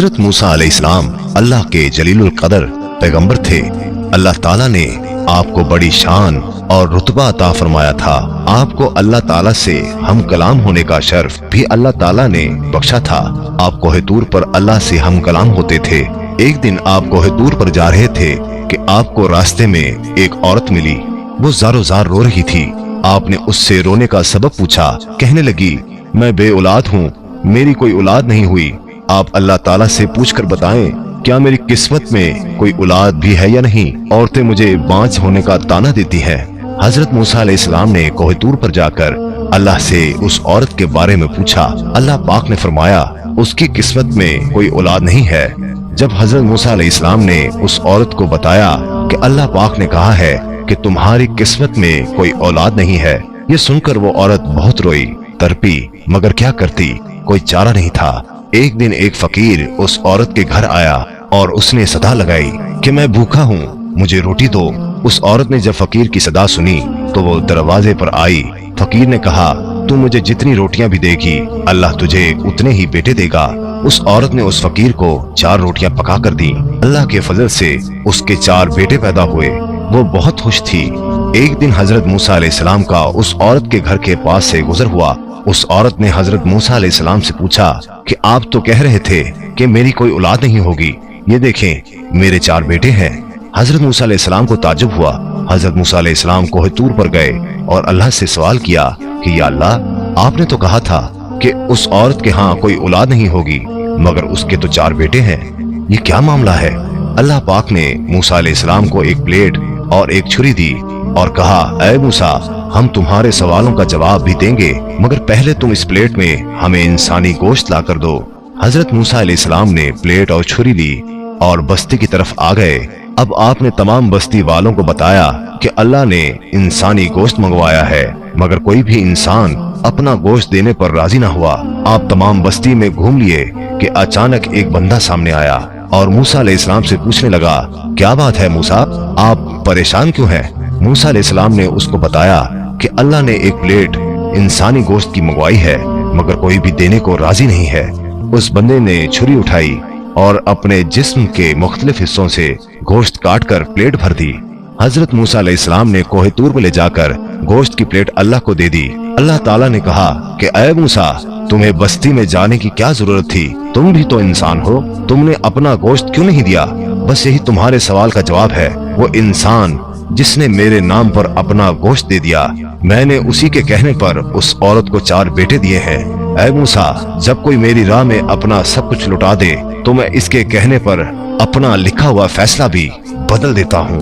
हजरत मूसा अलैहिस्सलाम अल्लाह के जलीलुल कदर पैगंबर थे। अल्लाह ताला ने आपको बड़ी शान और रुतबा अता फरमाया था। आपको अल्लाह ताला से हम कलाम होने का शर्फ भी अल्लाह ताला ने बख्शा था। आप कोहे तूर पर अल्लाह से हम कलाम होते थे। एक दिन आप कोहे तूर पर जा रहे थे कि आपको रास्ते में एक औरत मिली। वो ज़ारो ज़ार रो रही थी। आपने उससे रोने का सबब पूछा। कहने लगी, मैं बे औलाद हूँ, मेरी कोई औलाद नहीं हुई। आप अल्लाह ताला से पूछकर बताएं, क्या मेरी किस्मत में कोई औलाद भी है या नहीं? औरतें मुझे बांझ होने का ताना देती हैं। हजरत मूसा अलैहिस्सलाम ने कोहे तूर पर जाकर अल्लाह से उस औरत के बारे में पूछा। अल्लाह पाक ने फरमाया, उसकी किस्मत में कोई औलाद नहीं है। जब हजरत मूसा अलैहिस्सलाम ने उस औरत को बताया कि अल्लाह पाक ने कहा है कि तुम्हारी किस्मत में कोई औलाद नहीं है, ये सुनकर वो औरत बहुत रोई, तड़पी, मगर क्या करती, कोई चारा नहीं था। एक दिन एक फकीर उस औरत के घर आया और उसने सदा लगाई कि मैं भूखा हूँ, मुझे रोटी दो। उस औरत ने जब फकीर की सदा सुनी तो वो दरवाजे पर आई। फकीर ने कहा, तू मुझे जितनी रोटियां भी देगी, अल्लाह तुझे उतने ही बेटे देगा। उस औरत ने उस फकीर को 4 रोटियां पका कर दी। अल्लाह के फजल से उसके 4 बेटे पैदा हुए। वो बहुत खुश थी। एक दिन हजरत मूसा अलैहिस्सलाम का उस औरत के घर के पास से गुजर हुआ। उस औरत ने हजरत मूसा अलैहिस्सलाम से पूछा कि आप तो कह रहे थे कि मेरी कोई औलाद नहीं होगी, ये देखें मेरे 4 बेटे हैं। हजरत मूसा अलैहिस्सलाम को ताज्जुब हुआ। हजरत मूसा अलैहिस्सलाम कोहे तूर पर गए और अल्लाह से सवाल किया कि या अल्लाह, आपने तो कहा था कि उस औरत के यहाँ कोई औलाद नहीं होगी, मगर उसके तो 4 बेटे हैं, ये क्या मामला है? अल्लाह पाक ने मूसा अलैहिस्सलाम को एक प्लेट और एक छुरी दी और कहा, ऐ मूसा, हम तुम्हारे सवालों का जवाब भी देंगे, मगर पहले तुम इस प्लेट में हमें इंसानी गोश्त ला कर दो। हजरत मूसा अलैहिस्सलाम ने प्लेट और छुरी ली और बस्ती की तरफ आ गए। अब आपने तमाम बस्ती वालों को बताया कि अल्लाह ने इंसानी गोश्त मंगवाया है, मगर कोई भी इंसान अपना गोश्त देने पर राजी ना हुआ। आप तमाम बस्ती में घूम लिए कि अचानक एक बंदा सामने आया और मूसा अलैहिस्सलाम से पूछने लगा, क्या बात है मूसा, आप परेशान क्यों हैं? मूसा अलैहिस्सलाम ने उसको बताया कि अल्लाह ने एक प्लेट इंसानी गोश्त की मंगवाई है, मगर कोई भी देने को राजी नहीं है। उस बंदे ने छुरी उठाई और अपने जिस्म के मुख्तलिफ हिस्सों से गोश्त काट कर प्लेट भर दी। हजरत मूसा अलैहिस्सलाम ने कोहे तूर पर ले जाकर गोश्त की प्लेट अल्लाह को दे दी। अल्लाह ताला ने कहा कि ऐ मूसा, तुम्हें बस्ती में जाने की क्या जरूरत थी? तुम भी तो इंसान हो, तुमने अपना गोश्त क्यों नहीं दिया? बस यही तुम्हारे सवाल का जवाब है। वो इंसान जिसने मेरे नाम पर अपना गोश्त दे दिया, मैंने उसी के कहने पर उस औरत को 4 बेटे दिए हैं। ऐ मूसा, जब कोई मेरी राह में अपना सब कुछ लुटा दे तो मैं इसके कहने पर अपना लिखा हुआ फैसला भी बदल देता हूँ।